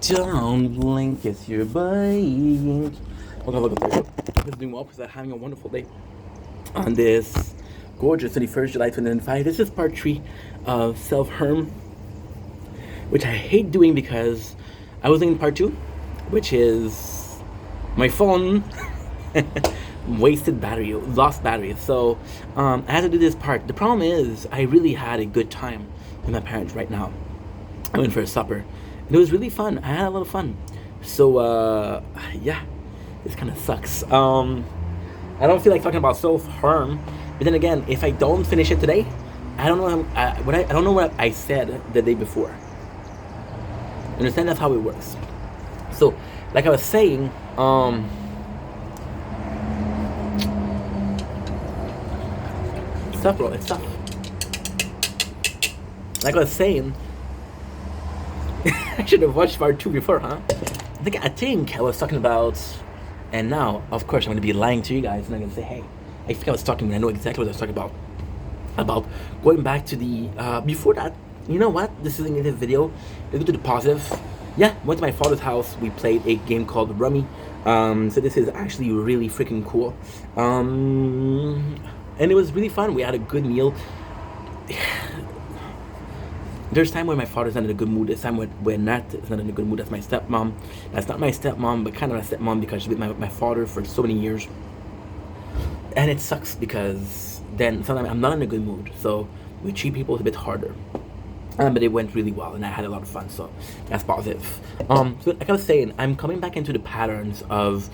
Don't blink, it's your bike. Okay, look up there. This is doing well because I'm having a wonderful day on this gorgeous 31st July 2025. This is part 3 of self-harm, which I hate doing because I was in part 2, which is my phone wasted battery, lost battery. So I had to do this part. The problem is I really had a good time with my parents right now. I went for a supper and it was really fun. I had a lot of fun. So yeah, this kind of sucks. I don't feel like talking about self-harm, but then again, if I don't finish it today, I don't know I don't know what I said the day before. Understand? That's how it works. So like I was saying, it's tough, bro. It's tough. Like I was saying, I should have watched part 2 before, huh? I think I was talking about, and now, of course, I'm going to be lying to you guys, and I'm going to say, hey, I think I was talking, I know exactly what I was talking about going back to the, before that, you know what? This is a negative video. Let's go to the positive. Yeah, went to my father's house. We played a game called Rummy. So this is actually really freaking cool. And it was really fun. We had a good meal. There's time when my father's not in a good mood. There's time when Nat is not in a good mood. That's my stepmom. That's not my stepmom, but kind of my stepmom because she's with my father for so many years. And it sucks because then sometimes I'm not in a good mood. So we treat people a bit harder. But it went really well and I had a lot of fun. So that's positive. So like I was saying, I'm coming back into the patterns of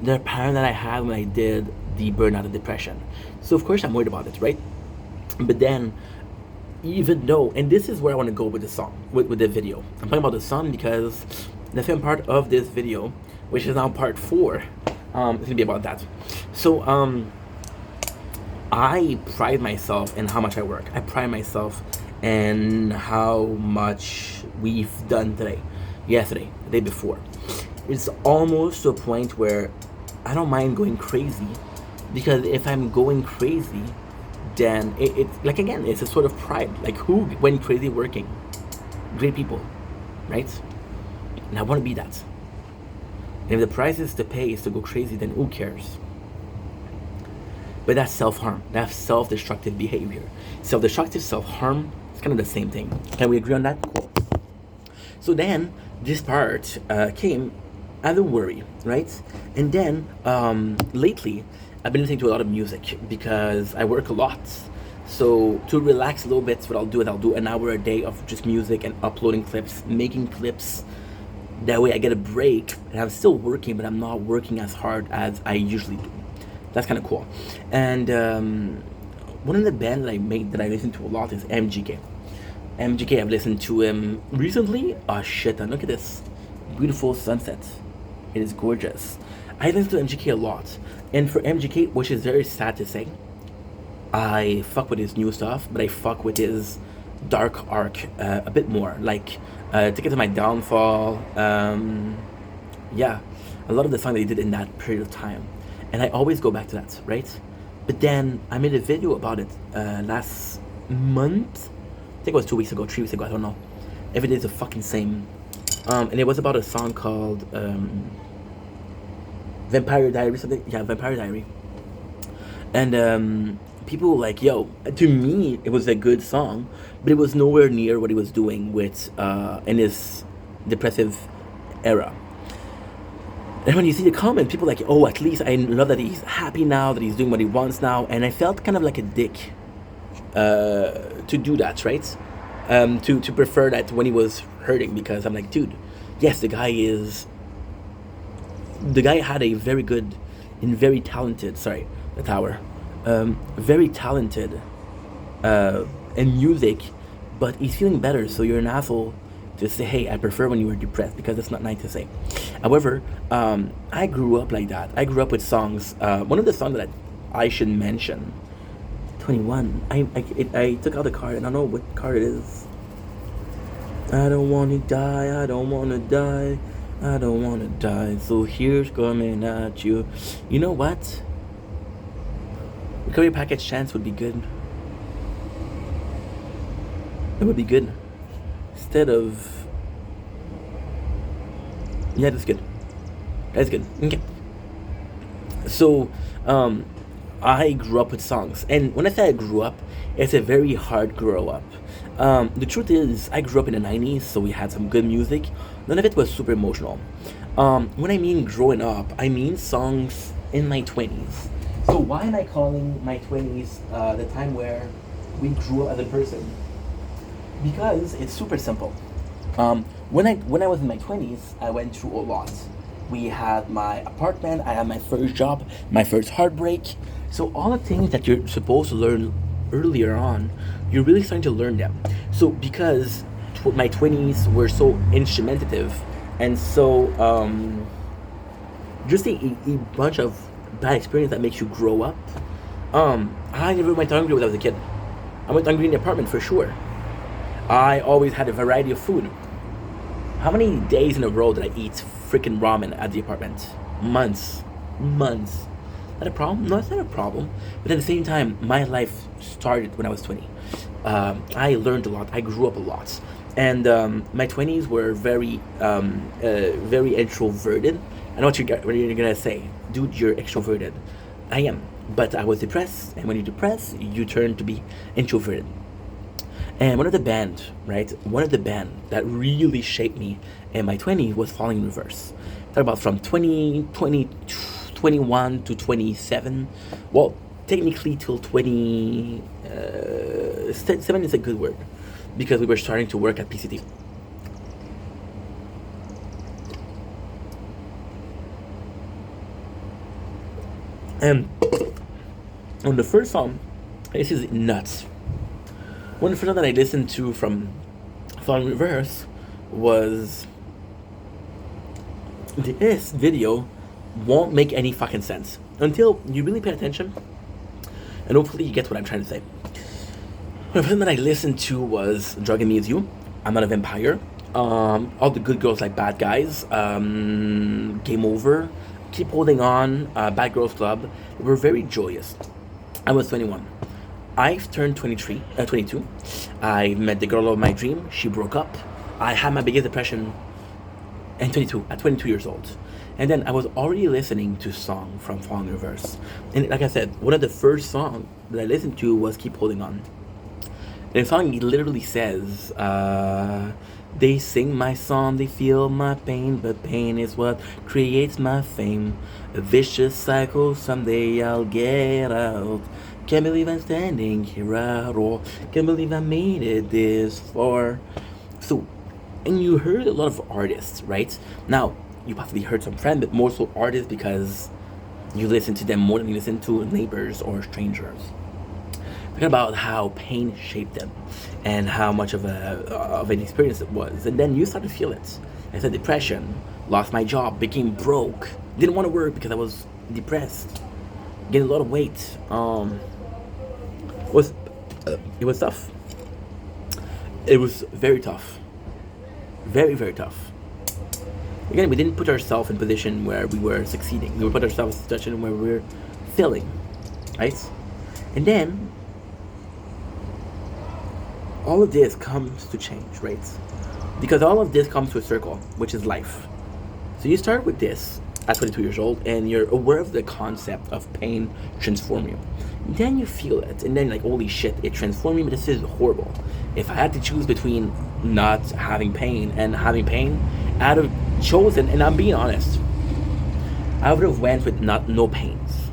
the pattern that I had when I did the burnout and depression. So of course I'm worried about it, right? But then even though, and this is where I want to go with the song, with the video. I'm talking about the song because the second part of this video, which is now part 4, is gonna be about that. So I pride myself in how much I work. I pride myself in how much we've done today, yesterday, the day before. It's almost to a point where I don't mind going crazy, because if I'm going crazy, then it's like, again, it's a sort of pride. Like, who went crazy working? Great people, right? And I want to be that. And if the price is to pay is to go crazy, then who cares? But that's self-harm. That's self-destructive behavior. Self-destructive, self-harm, it's kind of the same thing. Can we agree on that? Cool. So then this part came as a worry, right? And then lately I've been listening to a lot of music because I work a lot. So to relax a little bit, what I'll do an hour a day of just music and uploading clips, making clips. That way I get a break and I'm still working, but I'm not working as hard as I usually do. That's kind of cool. And one of the bands that I listen to a lot is MGK. MGK, I've listened to him recently. Oh shit, and look at this beautiful sunset. It is gorgeous. I listen to MGK a lot. And for MGK, which is very sad to say, I fuck with his new stuff, but I fuck with his dark arc a bit more. Like Ticket to My Downfall. Yeah, a lot of the songs that he did in that period of time. And I always go back to that, right? But then I made a video about it last month. I think it was 2 weeks ago, 3 weeks ago, I don't know. Every day is the fucking same. And it was about a song called Vampire Diary, something. Yeah, Vampire Diary. And people were like, yo, to me, it was a good song, but it was nowhere near what he was doing with in his depressive era. And when you see the comments, people are like, oh, at least I love that he's happy now, that he's doing what he wants now. And I felt kind of like a dick to do that, right? To prefer that when he was hurting, because I'm like, dude, yes, the guy had a very good and very talented, the tower, very talented in music, but he's feeling better, so you're an asshole to say, hey, I prefer when you were depressed, because that's not nice to say. However, I grew up like that. I grew up with songs. One of the songs that I should mention, 21. I took out the card, and I don't know what card it is. I don't want to die. I don't want to die. I don't want to die. So here's coming at you. You know what? Recovery package chance would be good. It would be good. Instead of Yeah, that's good. That's good. Okay. So, I grew up with songs, and when I say I grew up, it's a very hard grow up. The truth is, I grew up in the '90s, so we had some good music. None of it was super emotional. When I mean growing up, I mean songs in my 20s. So why am I calling my 20s the time where we grew up as a person? Because it's super simple. When I was in my 20s, I went through a lot. We had my apartment, I had my first job, my first heartbreak. So all the things that you're supposed to learn earlier on, you're really starting to learn them. So because my 20s were so instrumentative and so just a bunch of bad experience that makes you grow up. I never went hungry when I was a kid. I went hungry in the apartment for sure. I always had a variety of food. How many days in a row did I eat freaking ramen at the apartment? Months. Months. Not a problem? No, it's not a problem. But at the same time, my life started when I was 20. I learned a lot. I grew up a lot. And my 20s were very introverted. I know what you're gonna say. Dude, you're extroverted. I am. But I was depressed. And when you're depressed, you turn to be introverted. And one of the band, right? One of the band that really shaped me in my 20s was Falling in Reverse. Talk about from 21 to 27. Well, technically till 27 is a good word because we were starting to work at PCT. And on the first song, this is nuts. One of the first song that I listened to from Falling Reverse was this video won't make any fucking sense until you really pay attention, and hopefully you get what I'm trying to say. The first thing that I listened to was Drug Amuse You, I'm Not a Vampire, All the Good Girls Like Bad Guys, Game Over, Keep Holding On, Bad Girls Club. They were very joyous. I was 21. I've turned 22. I met the girl of my dream. She broke up. I had my biggest depression at 22 years old. And then I was already listening to song from Falling Reverse. And like I said, one of the first songs that I listened to was Keep Holding On. And the song literally says, they sing my song, they feel my pain, but pain is what creates my fame. A vicious cycle, someday I'll get out. Can't believe I'm standing here at all. Can't believe I made it this far. So, and you heard a lot of artists, right? Now, you possibly heard some friends, but more so artists because you listen to them more than you listen to neighbors or strangers. Talking about how pain shaped them and how much of an experience it was. And then you start to feel it. I said depression, lost my job, became broke, didn't want to work because I was depressed, gained a lot of weight. It was tough. It was very tough. Very, very tough. Again, we didn't put ourselves in a position where we were succeeding. We put ourselves in a position where we were failing, right? And then, all of this comes to change, right? Because all of this comes to a circle, which is life. So you start with this at 22 years old, and you're aware of the concept of pain transform you. Then you feel it, and then like, holy shit, it transformed me, but this is horrible. If I had to choose between not having pain and having pain, I'd have chosen, and I'm being honest, I would have went with no pains.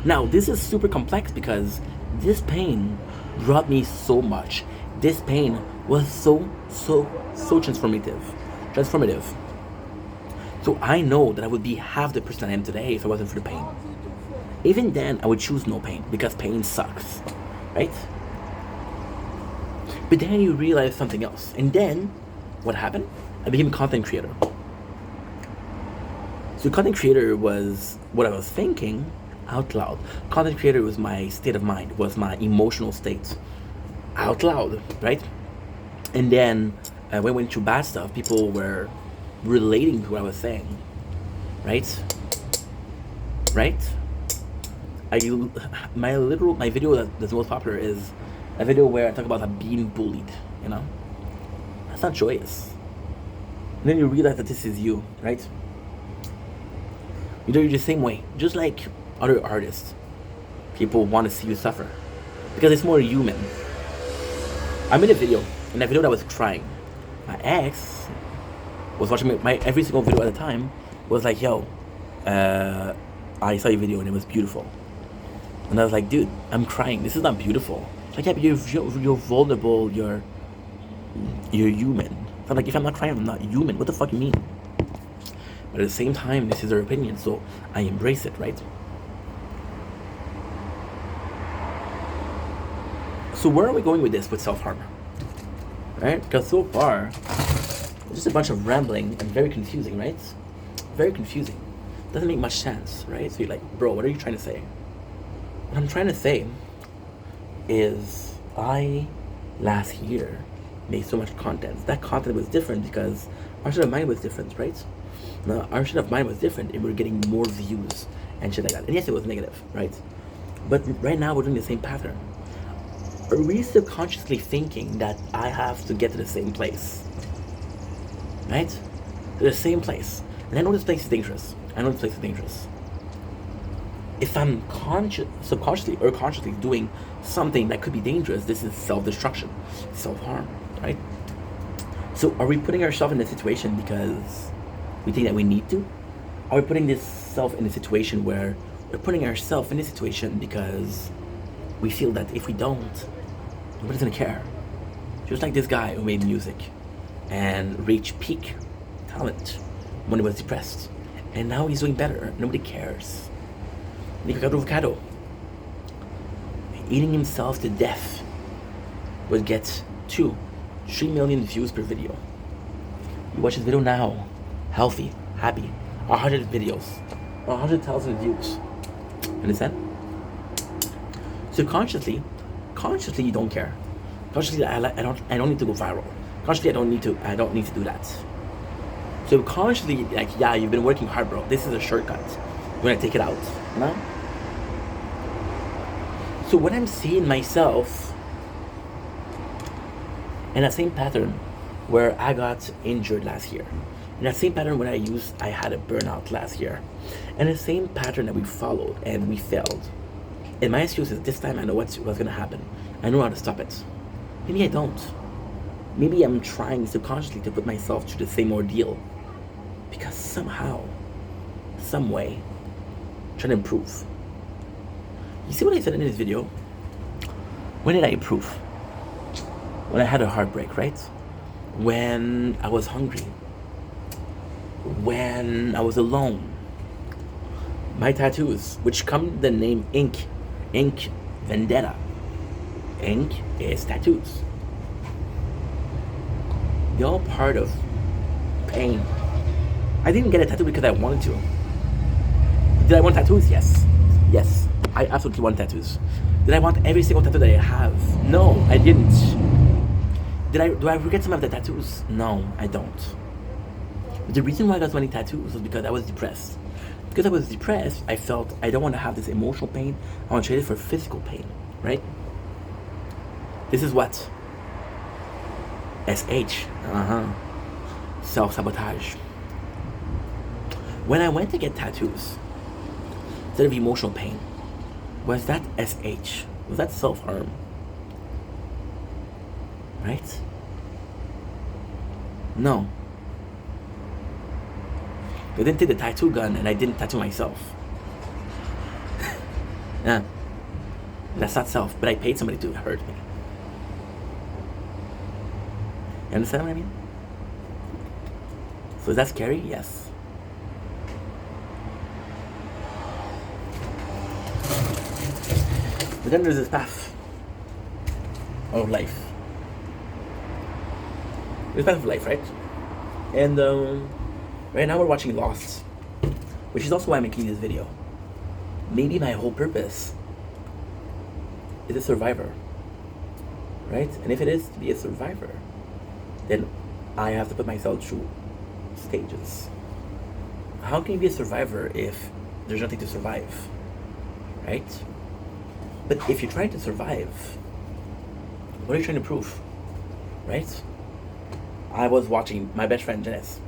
Now, this is super complex because this pain brought me so much. This pain was so transformative. So I know that I would be half the person I am today if it wasn't for the pain. Even then, I would choose no pain because pain sucks, right? But then you realize something else. And then, what happened? I became a content creator. So content creator was what I was thinking out loud. Content creator was my state of mind, was my emotional state out loud, right? And then when I went through bad stuff, people were relating to what I was saying, right? My video that's most popular is a video where I talk about being bullied, you know? That's not joyous. And then you realize that this is you, right? You're the same way, just like other artists. People want to see you suffer because it's more human. I made a video. In that video, that was crying. My ex was watching my every single video at the time. Was like, "Yo, I saw your video and it was beautiful." And I was like, "Dude, I'm crying. This is not beautiful." Like, yeah, but you're vulnerable. You're human. So I'm like, if I'm not crying, I'm not human. What the fuck you mean? But at the same time, this is her opinion, so I embrace it, right? So where are we going with this, with self-harm? Right? Because so far, it's just a bunch of rambling and very confusing, right? Very confusing. Doesn't make much sense, right? So you're like, bro, what are you trying to say? What I'm trying to say is I, last year, made so much content. That content was different because our state of mind was different, right? Now, our state of mind was different and we were getting more views and shit like that. And yes, it was negative, right? But right now we're doing the same pattern. Are we subconsciously thinking that I have to get to the same place? Right? To the same place. And I know this place is dangerous. If I'm subconsciously or consciously doing something that could be dangerous, this is self-destruction, self-harm, right? So are we putting ourselves in a situation because we think that we need to? Are we putting this self in a situation where we're putting ourselves in a situation because we feel that if we don't, nobody's gonna care? Just like this guy who made music and reached peak talent when he was depressed. And now he's doing better. Nobody cares. Ricardo Avocado, eating himself to death, would get 2-3 million views per video. You watch his video now, healthy, happy, 100 videos, 100,000 views. Understand? So consciously you don't care. Consciously, I don't need to go viral. Consciously, I don't need to do that. So consciously, like, yeah, you've been working hard, bro. This is a shortcut. You're gonna take it out, you know? So when I'm seeing myself in that same pattern where I got injured last year, in that same pattern when I had a burnout last year, and the same pattern that we followed and we failed, and my excuse is this time I know what's gonna happen. I know how to stop it. Maybe I don't. Maybe I'm trying subconsciously to put myself through the same ordeal because somehow, some way, I'm trying to improve. You see what I said in this video? When did I improve? When I had a heartbreak, right? When I was hungry. When I was alone. My tattoos, which come with the name Ink Vendetta. Ink is tattoos. They're all part of pain. I didn't get a tattoo because I wanted to. Did I want tattoos? Yes. Yes. I absolutely want tattoos. Did I want every single tattoo that I have? No, I didn't. Do I regret some of the tattoos? No, I don't. But the reason why I got so many tattoos was because I was depressed. Because I was depressed, I felt I don't want to have this emotional pain. I want to trade it for physical pain, right? This is what? SH. Self-sabotage. When I went to get tattoos, instead of emotional pain, was that SH? Was that self-harm? Right? No. I didn't take the tattoo gun and I didn't tattoo myself. Yeah. That's not self, but I paid somebody to hurt me. You understand what I mean? So is that scary? Yes. But then there's this path of life. There's a path of life, right? And right now we're watching Lost, which is also why I'm making this video. Maybe my whole purpose is a survivor, right? And if it is to be a survivor, then I have to put myself through stages. How can you be a survivor if there's nothing to survive, right? But if you're trying to survive, what are you trying to prove, right? I was watching my best friend Janice.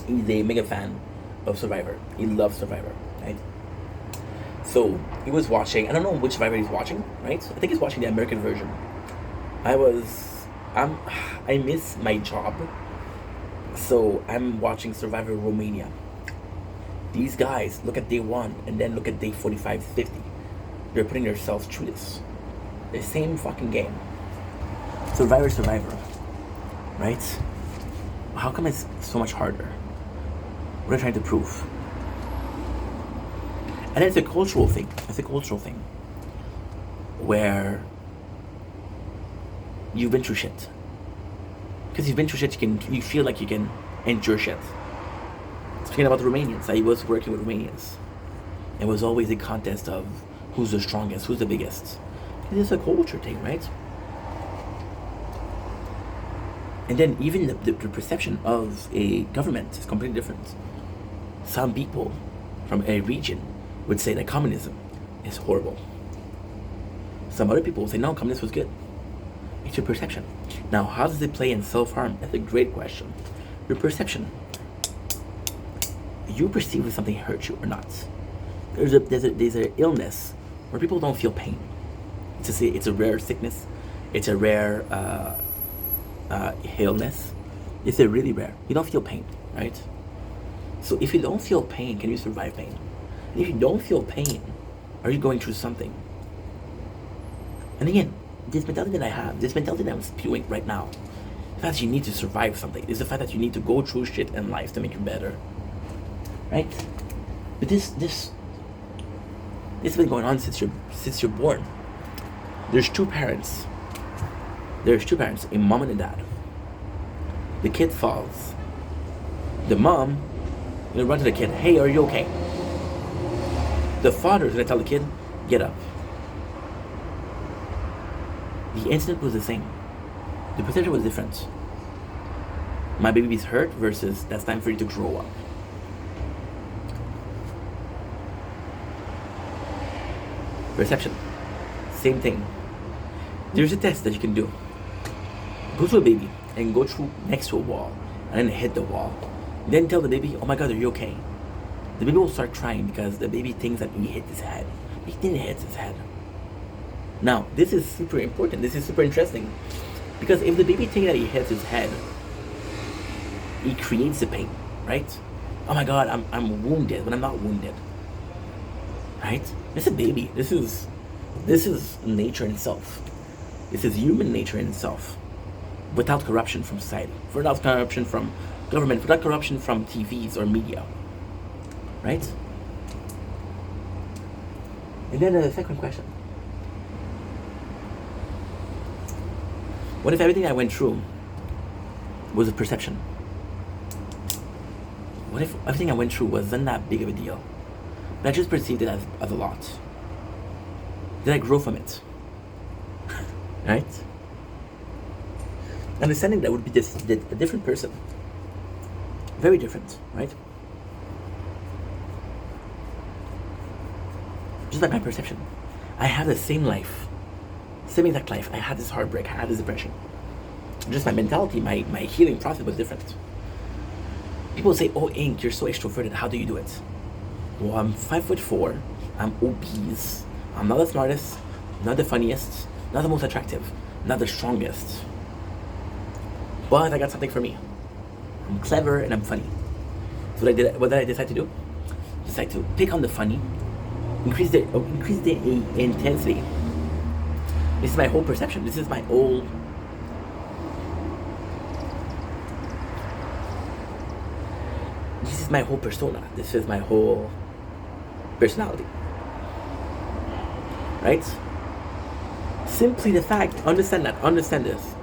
He's a mega fan of Survivor. He loves Survivor, right? So he was watching. I don't know which Survivor he's watching, right? I think he's watching the American version. I miss my job, so I'm watching Survivor Romania. These guys look at day 1 and then look at day 45, 50. They're putting themselves through this. The same fucking game. Survivor, right? How come it's so much harder? What are they trying to prove? And it's a cultural thing. Where you've been through shit. Because you've been through shit, you feel like you can endure shit. Speaking about the Romanians, I was working with Romanians. It was always a contest of who's the strongest, who's the biggest. It is a culture thing, right? And then even the perception of a government is completely different. Some people from a region would say that communism is horrible. Some other people will say, no, communism was good. It's your perception. Now, how does it play in self-harm? That's a great question. Your perception. You perceive if something hurts you or not. There's an illness where people don't feel pain. It's a rare sickness. It's a rare illness. It's a really rare. You don't feel pain, right? So if you don't feel pain, can you survive pain? And if you don't feel pain, are you going through something? And again, this mentality that I have, this mentality that I'm spewing right now, the fact that you need to survive something, is the fact that you need to go through shit in life to make you better, right? But this has been going on since you're born. There's two parents, a mom and a dad. The kid falls. The mom gonna run to the kid, hey, are you okay? The father is gonna tell the kid, get up. The incident was the same. The perception was different. My baby's hurt versus that's time for you to grow up. Perception. Same thing. There's a test that you can do. Go to a baby and go through next to a wall and then hit the wall. Then tell the baby, oh my God, are you okay? The baby will start crying because the baby thinks that he hit his head. He didn't hit his head. Now, this is super important. This is super interesting. Because if the baby thinks that he hits his head, he creates the pain, right? Oh my God, I'm wounded, but I'm not wounded. Right? It's a baby. This is nature in itself. This is human nature in itself. Without corruption from society. Without corruption from government. Without corruption from TVs or media. Right? And then the second question. What if everything I went through was a perception? What if everything I went through wasn't that big of a deal? But I just perceived it as a lot. Did I grow from it? Right? Understanding that would be a different person. Very different, right? Just like my perception. I have the same life. Same exact life. I had this heartbreak. I had this depression. Just my mentality, my healing process was different. People say, oh, Ink, you're so extroverted. How do you do it? Well, I'm 5'4". I'm obese. I'm not the smartest, not the funniest, not the most attractive, not the strongest. But I got something for me. I'm clever and I'm funny. So what did I decide to do? Decide to pick on the funny, increase the intensity. This is my whole perception. This is my whole. This is my whole persona. This is my whole personality. Right? Simply the fact, understand this.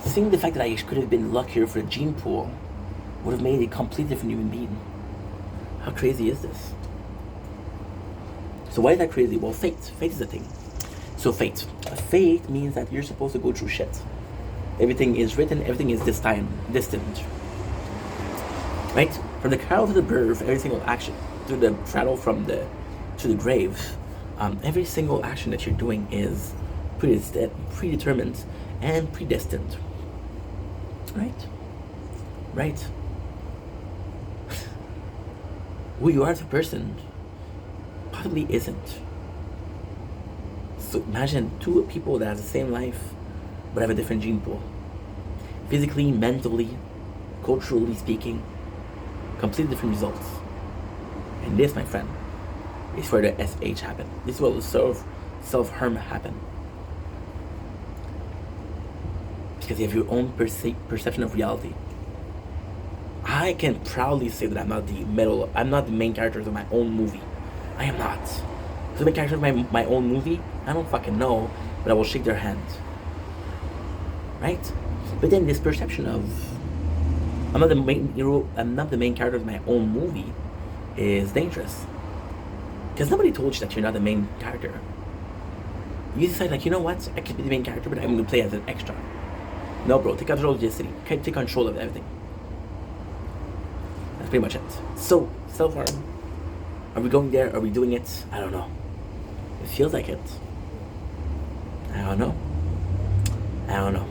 Seeing the fact that I could have been luckier for a gene pool would have made a completely different human being. How crazy is this? So why is that crazy? Well, fate. Fate is the thing. So fate. Fate means that you're supposed to go through shit. Everything is written, everything is destined. Right? From the cradle to the birth, every single action, to the cradle to the grave, every single action that you're doing is predetermined and predestined. Right? who you are as a person possibly isn't. So imagine two people that have the same life but have a different gene pool. Physically, mentally, culturally speaking, completely different results. And this, my friend, is where the SH happened. This is what will self-harm happen. Because you have your own perception of reality. I can proudly say that I'm not the main character of my own movie. I am not. So the main character of my own movie, I don't fucking know, but I will shake their hand. Right? But then this perception of I'm not the main character of my own movie is dangerous. Because nobody told you that you're not the main character. You decide, like, you know what? I could be the main character, but I'm going to play as an extra. No, bro, take control of the city. Take control of everything. That's pretty much it. So, self-harm. Are we going there? Are we doing it? I don't know. It feels like it. I don't know.